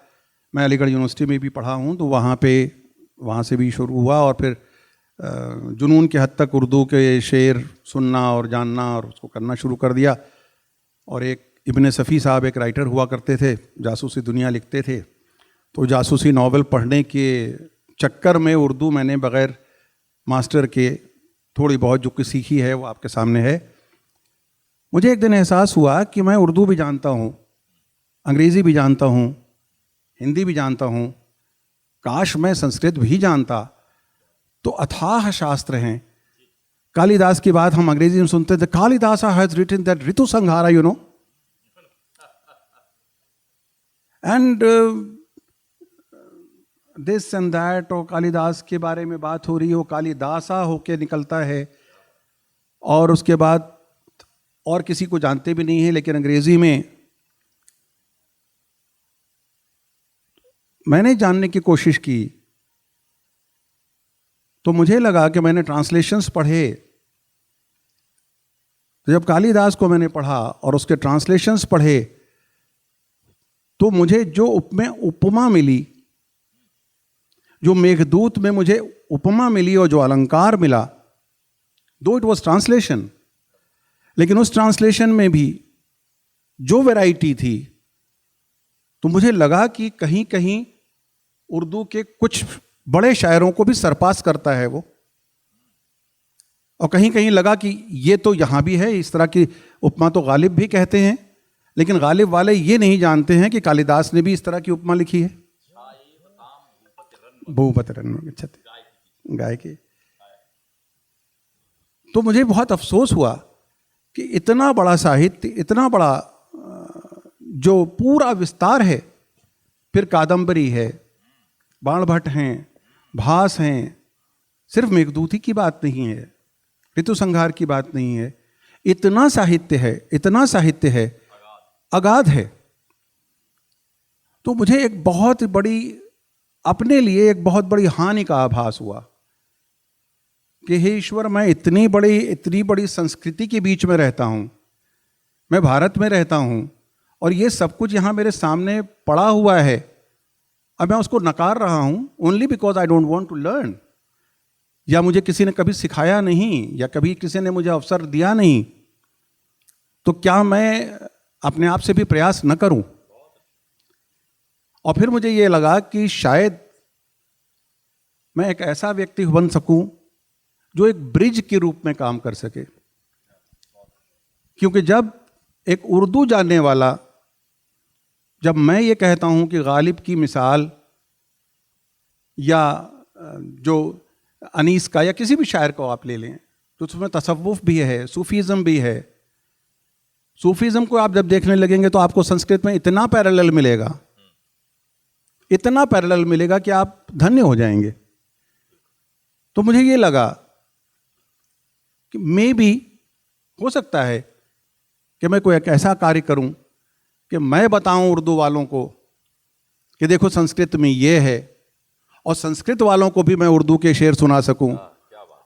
मैं अलीगढ़ यूनिवर्सिटी में भी पढ़ा हूँ, तो वहाँ से भी शुरू हुआ, और फिर जुनून के हद तक उर्दू के शेर सुनना और जानना और उसको करना शुरू कर दिया। और एक इब्ने सफ़ी साहब एक राइटर हुआ करते थे, जासूसी दुनिया लिखते थे, तो जासूसी नावल पढ़ने के चक्कर में उर्दू मैंने बग़ैर मास्टर के थोड़ी बहुत जो सीखी है वो आपके सामने है। मुझे एक दिन एहसास हुआ कि मैं उर्दू भी जानता हूँ, अंग्रेज़ी भी जानता हूँ, हिंदी भी जानता हूँ, काश मैं संस्कृत भी जानता। तो अथाह शास्त्र हैं। कालिदास की बात हम अंग्रेजी में सुनते थे, Kalidas has written that Ritu Samhara, you know, and this and that, और कालिदास के बारे में बात हो रही हो, कालिदासा होके निकलता है, और उसके बाद और किसी को जानते भी नहीं है। लेकिन अंग्रेजी में मैंने जानने की कोशिश की तो मुझे लगा कि मैंने ट्रांसलेशंस पढ़े, तो जब कालिदास को मैंने पढ़ा और उसके ट्रांसलेशंस पढ़े तो मुझे जो उपमा मिली, जो मेघदूत में मुझे उपमा मिली और जो अलंकार मिला, दो इट वॉज ट्रांसलेशन, लेकिन उस ट्रांसलेशन में भी जो वैरायटी थी, तो मुझे लगा कि कहीं कहीं उर्दू के कुछ बड़े शायरों को भी सरपास करता है वो, और कहीं कहीं लगा कि ये तो यहाँ भी है। इस तरह की उपमा तो गालिब भी कहते हैं, लेकिन गालिब वाले ये नहीं जानते हैं कि कालिदास ने भी इस तरह की उपमा लिखी है। भूपत रन गाय के। तो मुझे बहुत अफसोस हुआ कि इतना बड़ा साहित्य, इतना बड़ा जो पूरा विस्तार है, फिर कादम्बरी है, बाणभट्ट हैं, भास हैं, सिर्फ मेघदूती की बात नहीं है, ऋतु संहार की बात नहीं है, इतना साहित्य है, इतना साहित्य है, अगाध है। तो मुझे एक बहुत बड़ी, अपने लिए एक बहुत बड़ी हानि का आभास हुआ कि हे ईश्वर, मैं इतनी बड़ी संस्कृति के बीच में रहता हूँ, मैं भारत में रहता हूँ, और ये सब कुछ यहाँ मेरे सामने पड़ा हुआ है, अब मैं उसको नकार रहा हूँ only because I don't want to learn, या मुझे किसी ने कभी सिखाया नहीं, या कभी किसी ने मुझे अवसर दिया नहीं, तो क्या मैं अपने आप से भी प्रयास न करूं? और फिर मुझे ये लगा कि शायद मैं एक ऐसा व्यक्ति बन सकूं जो एक ब्रिज के रूप में काम कर सके, क्योंकि जब एक उर्दू जानने वाला, जब मैं ये कहता हूं कि गालिब की मिसाल या जो अनीस का या किसी भी शायर को आप ले लें, तो उसमें तसव्वुफ भी है, सूफीज़म भी है। सूफीज़म को आप जब देखने लगेंगे तो आपको संस्कृत में इतना पैरेलल मिलेगा, इतना पैरेलल मिलेगा कि आप धन्य हो जाएंगे। तो मुझे ये लगा कि मे बी हो सकता है कि मैं कोई एक ऐसा कार्य करूं कि मैं बताऊं उर्दू वालों को कि देखो संस्कृत में ये है, और संस्कृत वालों को भी मैं उर्दू के शेर सुना सकूं,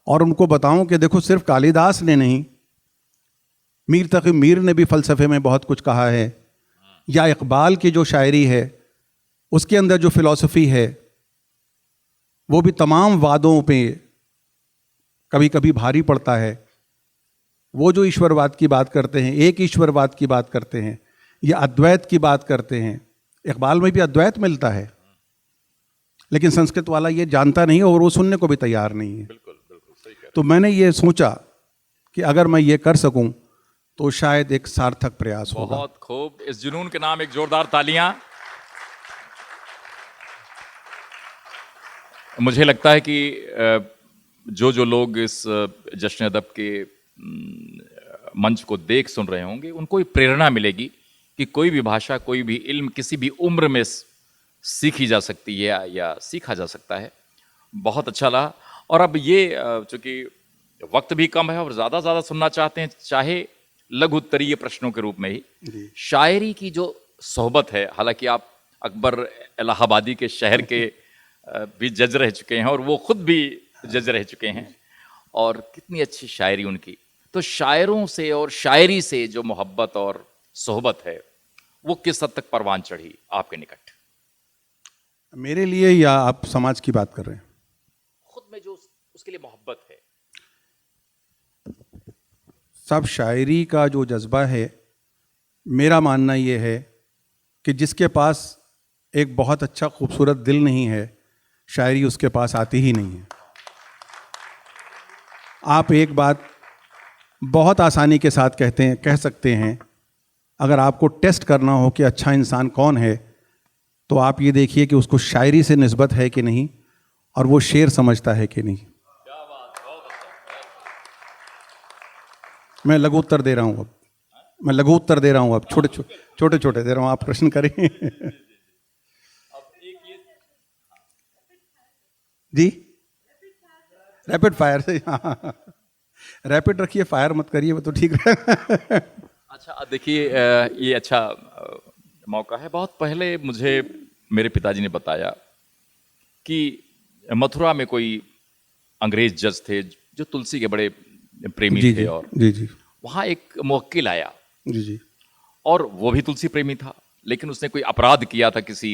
और उनको बताऊं कि देखो सिर्फ कालिदास ने नहीं, मीर तक़ी मीर ने भी फ़लसफ़े में बहुत कुछ कहा है, या इक़बाल की जो शायरी है उसके अंदर जो फ़िलॉसफ़ी है वो भी तमाम वादों पे कभी कभी भारी पड़ता है। वो जो ईश्वरवाद की बात करते हैं, एक ईश्वरवाद की बात करते हैं, या अद्वैत की बात करते हैं, इक़बाल में भी अद्वैत मिलता है, लेकिन संस्कृत वाला ये जानता नहीं है और वो सुनने को भी तैयार नहीं है। बिल्कुल बिल्कुल सही कह तो मैंने ये सोचा कि अगर मैं ये कर सकूं तो शायद एक सार्थक प्रयास रहे हैं। होगा। बहुत खूब, इस जुनून के नाम एक जोरदार तालियां। मुझे लगता है कि जो लोग इस जश्न अदब के मंच को देख सुन रहे होंगे, उनको प्रेरणा मिलेगी कि कोई भी भाषा, कोई भी इल्म किसी भी उम्र में सीखी जा सकती है या सीखा जा सकता है। बहुत अच्छा लगा। और अब ये चूंकि वक्त भी कम है और ज़्यादा सुनना चाहते हैं, चाहे लघु उत्तरीय प्रश्नों के रूप में ही, शायरी की जो सोहबत है, हालांकि आप अकबर इलाहाबादी के शहर के भी जज रह चुके हैं और वो खुद भी जज रह चुके हैं, और कितनी अच्छी शायरी उनकी। तो शायरों से और शायरी से जो मोहब्बत और सोहबत है वो किस हद तक परवान चढ़ी आपके निकट? मेरे लिए, या आप समाज की बात कर रहे हैं? खुद में जो उसके लिए मोहब्बत है। सब शायरी का जो जज्बा है, मेरा मानना ये है कि जिसके पास एक बहुत अच्छा खूबसूरत दिल नहीं है, शायरी उसके पास आती ही नहीं है। आप एक बात बहुत आसानी के साथ कह सकते हैं, अगर आपको टेस्ट करना हो कि अच्छा इंसान कौन है, तो आप ये देखिए कि उसको शायरी से निस्बत है कि नहीं, और वो शेर समझता है कि नहीं। मैं लघु उत्तर दे रहा हूँ अब, छोटे दे रहा हूँ, आप प्रश्न करें। जी, रैपिड फायर से, हाँ, रैपिड रखिए, फायर मत करिए, वो तो ठीक रहेगा। अच्छा, देखिए, ये अच्छा मौका है। बहुत पहले मुझे मेरे पिताजी ने बताया कि मथुरा में कोई अंग्रेज जज थे जो तुलसी के बड़े प्रेमी थे, जी, और जी, वहाँ एक मुवक्किल आया, जी, और वो भी तुलसी प्रेमी था, लेकिन उसने कोई अपराध किया था किसी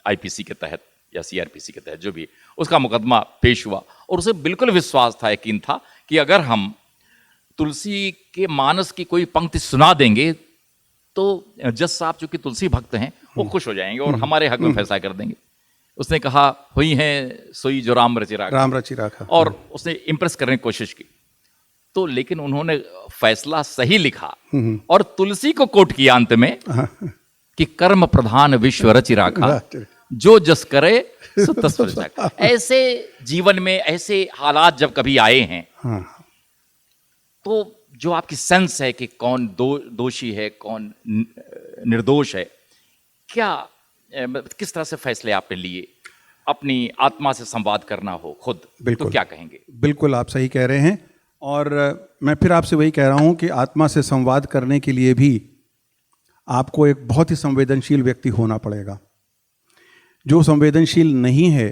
आईपीसी के तहत या सीआरपीसी के तहत, जो भी, उसका मुकदमा पेश हुआ, और उसे बिल्कुल विश्वास था, यकीन था कि अगर हम तुलसी के मानस की कोई पंक्ति सुना देंगे तो जज साहब चूंकि तुलसी भक्त हैं, वो खुश हो जाएंगे और हमारे हक में फैसला कर देंगे। उसने कहा, हुई है सोई जो राम रचि राखा, और उसने इम्प्रेस करने की कोशिश की। तो लेकिन उन्होंने फैसला सही लिखा और तुलसी को कोट किया अंत में कि कर्म प्रधान विश्व रचि राखा, जो जस करे सो तस फल जाका। ऐसे जीवन में ऐसे हालात जब कभी आए हैं, तो जो आपकी सेंस है कि कौन दोषी है, कौन निर्दोष है, क्या किस तरह से फैसले आपने लिए? अपनी आत्मा से संवाद करना हो खुद, तो क्या कहेंगे? बिल्कुल आप सही कह रहे हैं, और मैं फिर आपसे वही कह रहा हूं कि आत्मा से संवाद करने के लिए भी आपको एक बहुत ही संवेदनशील व्यक्ति होना पड़ेगा। जो संवेदनशील नहीं है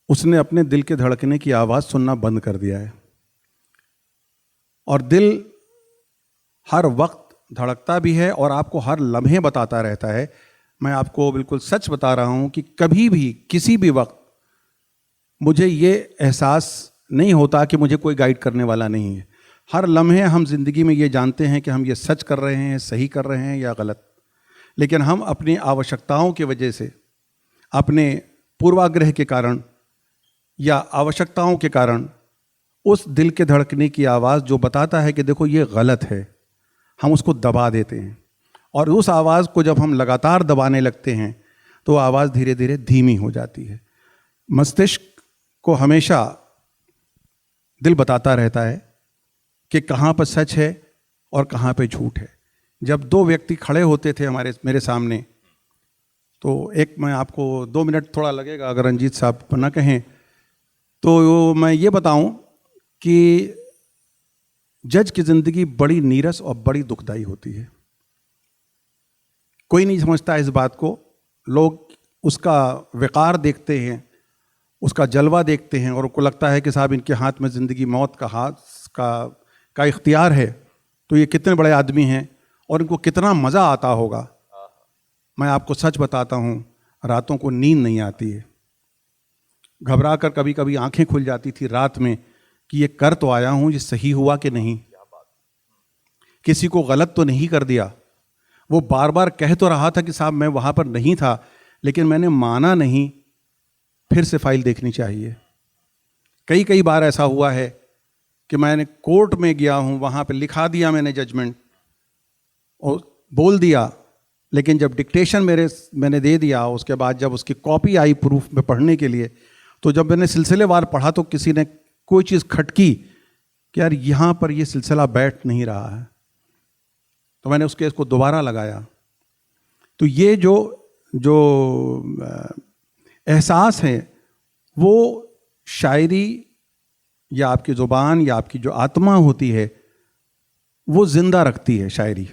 उसने अपने दिल के धड़कने की आवाज़ सुनना बंद कर दिया है। और दिल हर वक्त धड़कता भी है और आपको हर लम्हे बताता रहता है। मैं आपको बिल्कुल सच बता रहा हूँ कि कभी भी किसी भी वक्त मुझे ये एहसास नहीं होता कि मुझे कोई गाइड करने वाला नहीं है। हर लम्हे हम जिंदगी में ये जानते हैं कि हम ये सच कर रहे हैं, सही कर रहे हैं या गलत, लेकिन हम अपनी आवश्यकताओं की वजह से, अपने पूर्वाग्रह के कारण या आवश्यकताओं के कारण उस दिल के धड़कने की आवाज़ जो बताता है कि देखो ये गलत है, हम उसको दबा देते हैं। और उस आवाज़ को जब हम लगातार दबाने लगते हैं तो आवाज़ धीरे धीरे धीमी हो जाती है। मस्तिष्क को हमेशा दिल बताता रहता है कि कहाँ पर सच है और कहाँ पे झूठ है। जब दो व्यक्ति खड़े होते थे मेरे सामने, तो एक, मैं आपको 2 मिनट थोड़ा लगेगा अगर रंजीत साहब न कहें तो मैं ये बताऊं कि जज की ज़िंदगी बड़ी नीरस और बड़ी दुखदाई होती है। कोई नहीं समझता इस बात को। लोग उसका वक़ार देखते हैं, उसका जलवा देखते हैं और उनको लगता है कि साहब इनके हाथ में ज़िंदगी मौत का इख्तियार है, तो ये कितने बड़े आदमी हैं और इनको कितना मज़ा आता होगा। मैं आपको सच बताता हूँ, रातों को नींद नहीं आती है। घबरा कर कभी कभी आंखें खुल जाती थी रात में कि ये कर तो आया हूँ, ये सही हुआ कि नहीं, किसी को गलत तो नहीं कर दिया। वो बार बार कह तो रहा था कि साहब मैं वहाँ पर नहीं था, लेकिन मैंने माना नहीं, फिर से फाइल देखनी चाहिए। कई बार ऐसा हुआ है कि मैंने कोर्ट में गया हूँ, वहाँ पे लिखा दिया मैंने जजमेंट और बोल दिया, लेकिन जब डिक्टेशन मैंने दे दिया, उसके बाद जब उसकी कॉपी आई प्रूफ में पढ़ने के लिए, तो जब मैंने सिलसिलेवार पढ़ा तो किसी ने कोई चीज़ खटकी कि यार यहाँ पर ये सिलसिला बैठ नहीं रहा है, तो मैंने उस केस को दोबारा लगाया। तो ये जो एहसास है वो शायरी या आपकी ज़ुबान या आपकी जो आत्मा होती है वो ज़िंदा रखती है। शायरी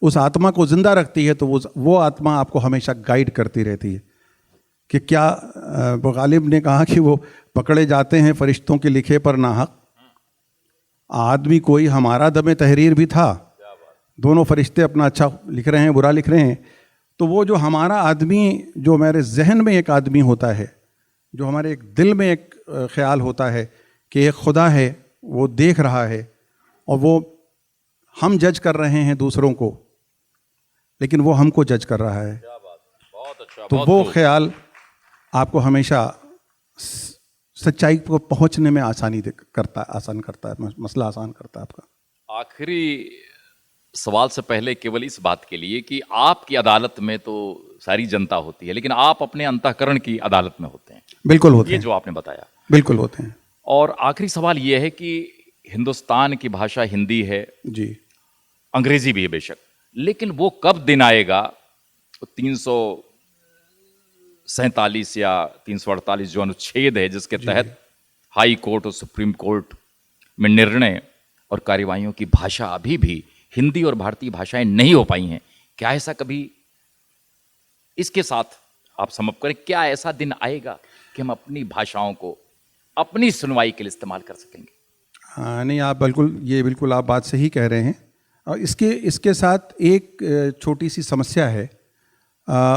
उस आत्मा को ज़िंदा रखती है, तो वो आत्मा आपको हमेशा गाइड करती रहती है। कि क्या गालिब ने कहा कि वो पकड़े जाते हैं फरिश्तों के लिखे पर नाहक, आदमी कोई हमारा दमे तहरीर भी था। दोनों फरिश्ते अपना अच्छा लिख रहे हैं, बुरा लिख रहे हैं, तो वो जो हमारा आदमी, जो मेरे जहन में एक आदमी होता है, जो हमारे एक दिल में एक ख्याल होता है कि एक खुदा है, वो देख रहा है और वो हम जज कर रहे हैं दूसरों को, लेकिन वो हमको जज कर रहा है। बहुत अच्छा, तो वो ख्याल आपको हमेशा सच्चाई को पहुंचने में आसान करता है, मसला आसान करता है आपका। आखिरी सवाल से पहले केवल इस बात के लिए कि आपकी अदालत में तो सारी जनता होती है, लेकिन आप अपने अंतःकरण की अदालत में होते हैं। बिल्कुल होते ये हैं, जो आपने बताया बिल्कुल होते हैं। और आखिरी सवाल ये है कि हिंदुस्तान की भाषा हिंदी है जी, अंग्रेजी भी है बेशक, लेकिन वो कब दिन आएगा 347 या 348 जो अनुच्छेद है, जिसके तहत हाई कोर्ट और सुप्रीम कोर्ट में निर्णय और कार्यवाहियों की भाषा अभी भी हिंदी और भारतीय भाषाएं नहीं हो पाई हैं। क्या ऐसा कभी, इसके साथ आप समझ करें, क्या ऐसा दिन आएगा कि हम अपनी भाषाओं को अपनी सुनवाई के लिए इस्तेमाल कर सकेंगे? हाँ, नहीं, आप बिल्कुल आप बात सही कह रहे हैं। और इसके साथ एक छोटी सी समस्या है,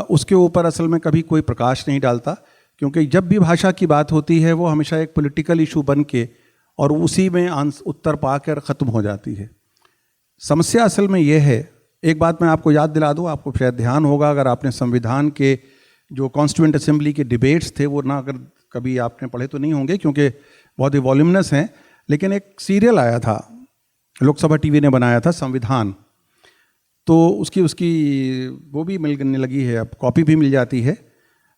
उसके ऊपर असल में कभी कोई प्रकाश नहीं डालता, क्योंकि जब भी भाषा की बात होती है वो हमेशा एक पॉलिटिकल इशू बन के और उसी में उत्तर पाकर ख़त्म हो जाती है। समस्या असल में ये है, एक बात मैं आपको याद दिला दूँ, आपको शायद ध्यान होगा अगर आपने संविधान के जो कॉन्स्टिट्यूएंट असेंबली के डिबेट्स थे वो ना अगर कभी आपने पढ़े तो नहीं होंगे, क्योंकि बहुत ही वॉल्यूमिनस हैं, लेकिन एक सीरियल आया था, लोकसभा टीवी ने बनाया था, संविधान। तो उसकी वो भी मिलने लगी है, अब कॉपी भी मिल जाती है।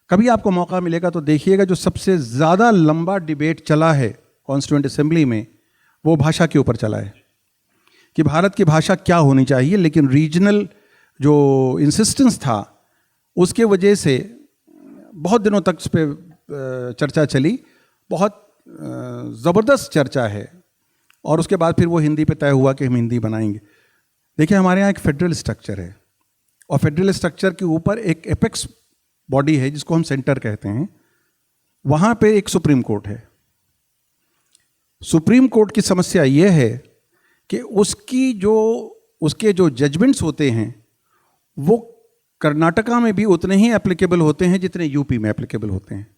कभी आपको मौका मिलेगा तो देखिएगा, जो सबसे ज़्यादा लंबा डिबेट चला है कॉन्स्टिट्यूएंट असेंबली में वो भाषा के ऊपर चला है कि भारत की भाषा क्या होनी चाहिए। लेकिन रीजनल जो इंसिस्टेंस था उसके वजह से बहुत दिनों तक उस पर चर्चा चली, बहुत ज़बरदस्त चर्चा है, और उसके बाद फिर वो हिंदी पे तय हुआ कि हम हिंदी बनाएंगे। देखिए, हमारे यहाँ एक फेडरल स्ट्रक्चर है और फेडरल स्ट्रक्चर के ऊपर एक एपेक्स बॉडी है जिसको हम सेंटर कहते हैं, वहाँ पे एक सुप्रीम कोर्ट है। सुप्रीम कोर्ट की समस्या यह है कि उसके जो जजमेंट्स होते हैं वो कर्नाटका में भी उतने ही एप्लीकेबल होते हैं जितने यूपी में एप्लीकेबल होते हैं।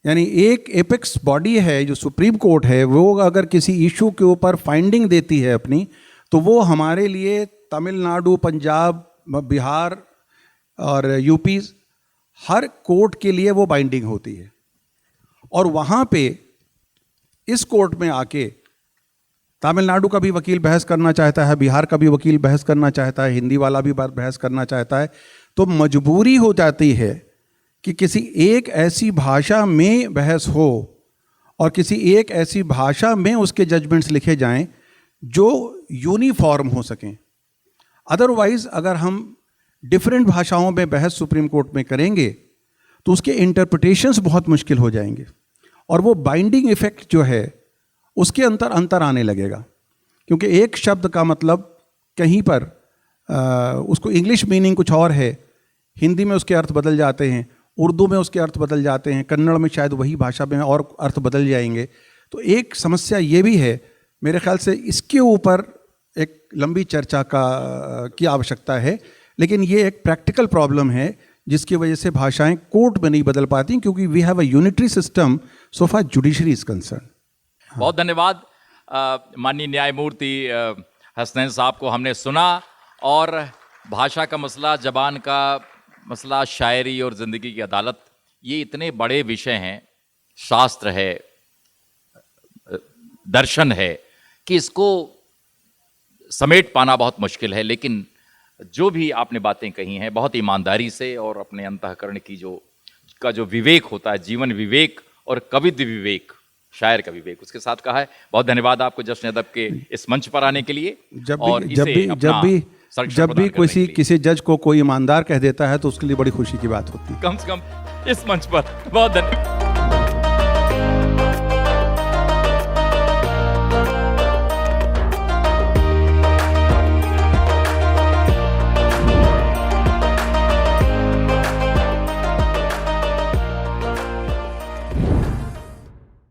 यानी एक एपेक्स बॉडी है जो सुप्रीम कोर्ट है, वो अगर किसी इशू के ऊपर फाइंडिंग देती है अपनी, तो वो हमारे लिए तमिलनाडु, पंजाब, बिहार और यूपी हर कोर्ट के लिए वो बाइंडिंग होती है। और वहाँ पे इस कोर्ट में आके तमिलनाडु का भी वकील बहस करना चाहता है, बिहार का भी वकील बहस करना चाहता है, हिंदी वाला भी बहस करना चाहता है, तो मजबूरी हो जाती है कि किसी एक ऐसी भाषा में बहस हो और किसी एक ऐसी भाषा में उसके जजमेंट्स लिखे जाएं जो यूनिफॉर्म हो सकें। अदरवाइज अगर हम डिफरेंट भाषाओं में बहस सुप्रीम कोर्ट में करेंगे तो उसके इंटरप्रिटेशंस बहुत मुश्किल हो जाएंगे और वो बाइंडिंग इफेक्ट जो है उसके अंतर आने लगेगा। क्योंकि एक शब्द का मतलब कहीं पर उसको इंग्लिश मीनिंग कुछ और है, हिंदी में उसके अर्थ बदल जाते हैं, उर्दू में उसके अर्थ बदल जाते हैं, कन्नड़ में शायद वही भाषा में और अर्थ बदल जाएंगे। तो एक समस्या ये भी है, मेरे ख्याल से इसके ऊपर एक लंबी चर्चा की आवश्यकता है, लेकिन ये एक प्रैक्टिकल प्रॉब्लम है जिसकी वजह से भाषाएं कोर्ट में नहीं बदल पाती, क्योंकि we have a unitary system so far judiciary is concern. बहुत धन्यवाद माननीय न्यायमूर्ति हसनैन साहब को हमने सुना, और भाषा का मसला, जबान का मसला, शायरी और ज़िंदगी की अदालत, ये इतने बड़े विषय हैं, शास्त्र है, दर्शन है, कि इसको समेट पाना बहुत मुश्किल है। लेकिन जो भी आपने बातें कही हैं बहुत ईमानदारी से और अपने अंतःकरण की जो विवेक होता है, जीवन विवेक और कवित्व विवेक, शायर का विवेक, उसके साथ कहा है। बहुत धन्यवाद आपको जश्न अदब के इस मंच पर आने के लिए। जब भी किसी जज को कोई ईमानदार कह देता है तो उसके लिए बड़ी खुशी की बात होती है। कम से कम इस मंच पर बहुत धन्यवाद।